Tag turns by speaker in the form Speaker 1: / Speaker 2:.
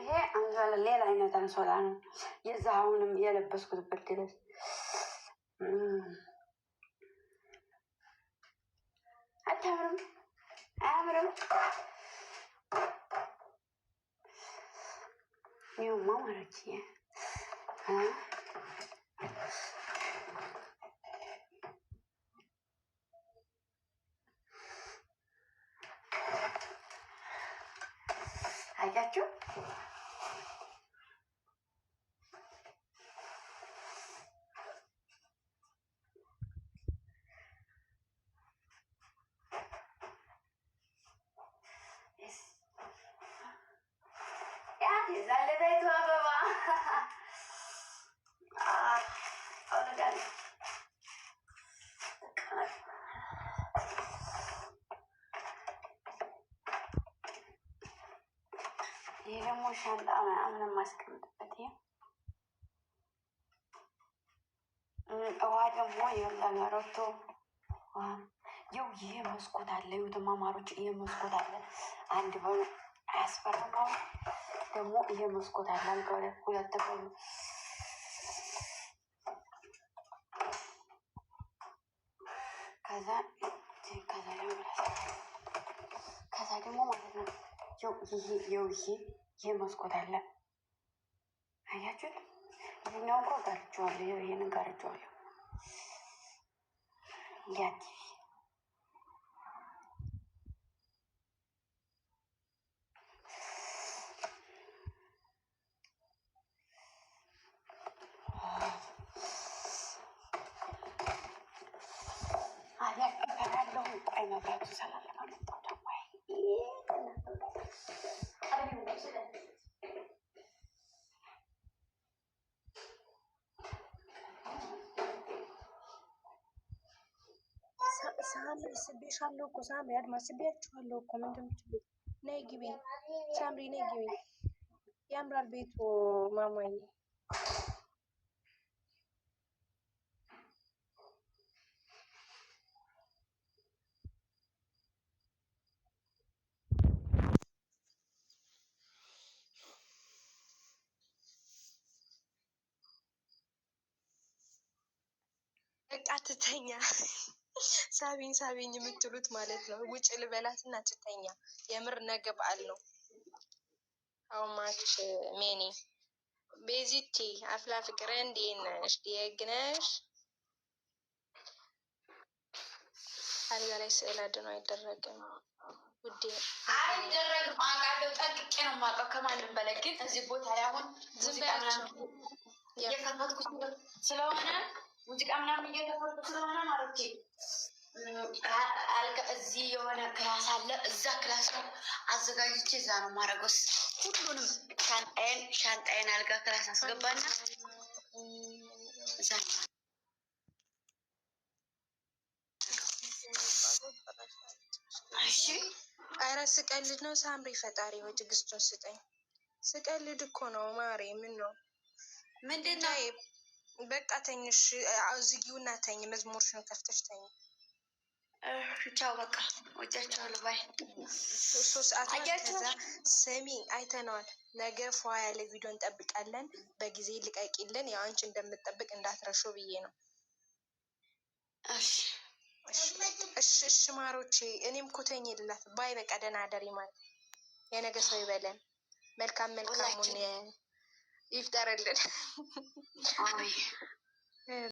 Speaker 1: ይሄ አንሶላ ሌላ አይነት አንሶላ ነው። የዛ አሁንም የለበስኩት ብርድ ልብስ አታምርም? አያምርም? ይኸውማ ማለት አያችሁ? የዛለታይቱ አበባ ይሄ ደግሞ ሻንጣ ምናምን የማስቀምጥበት ውሃ ደግሞ የለመረቶ ይው ይሄ መስኮት አለ። ይኸው ተማማሮች ይሄ መስኮት አለ። አንድ በሉ አያስፈራም። ደግሞ ይሄ መስኮት አለ። አልጋው ላይ ሁለት በሉ ከዛ ደግሞ ማለት ነው ይሄ መስኮት አለ። አያችሁት? ይሄኛው እንኳ ጋርቼዋለሁ። ይሄንን ጋርቼዋለሁ። ያቺ ያለው ቆይ መብራቱ ስላለ መጣው ደግሞ ሳምሪ ስቤሻለሁ እኮ ሳምሪ አድማስ ስቤያችኋለሁ እኮ ምንድን ነው? ነይ ግቢ ሳምሪ ነይ ግቢ። ያምራል ቤቱ ማማዬ። በቃ ትተኛ ሳቢኝ የምትሉት ማለት ነው። ውጭ ልበላት እና ትተኛ። የምር ነገ በዓል ነው። አው ማች ሜኒ ቤዚቲ አፍላ ፍቅር እንዴት ነሽ? ደግነሽ? አልጋ ላይ ስዕል አድኖ አይደረግም ውዴ፣ አይደረግም። አውቃለሁ፣ ጠንቅቄ ነው የማውቀው ከማንም በላይ። ግን እዚህ ቦታ ላይ አሁን ሙዚቃ ምናምን እየከፈትኩ ስለሆነ ማለት አልጋ እዚህ የሆነ ክላስ አለ። እዛ ክላስ ነው አዘጋጅቼ እዛ ነው የማደርገው። ሁሉንም ሻንጣዬን አልጋ ክላስ አስገባና እዛ ነው። እሺ፣ ኧረ ስቀልድ ነው ሳምሪ። ፈጣሪ ወይ ትዕግስቱን ስጠኝ። ስቀልድ እኮ ነው ማሬ። ምን ነው ምንድን ነው? በቃ ተኝሽ፣ ዝጊውና ተኝ። መዝሙርሽን ከፍተሽ ተኝ። ቻው በቃ ወጃቸዋለሁ። ባይ 3 ሰዓት ከዛ ስሚ፣ አይተነዋል። ነገ ፏ ያለ ቪዲዮ እንጠብቃለን። በጊዜ ልቀቂልን። ያው አንቺ እንደምትጠብቅ እንዳትረሾ ብዬ ነው። እሺ ማሮቼ፣ እኔም እኮ ተኝላት። ባይ በቃ ደህና አደሪ ማለት የነገ ሰው ይበለን። መልካሙን ይፍጠርልን።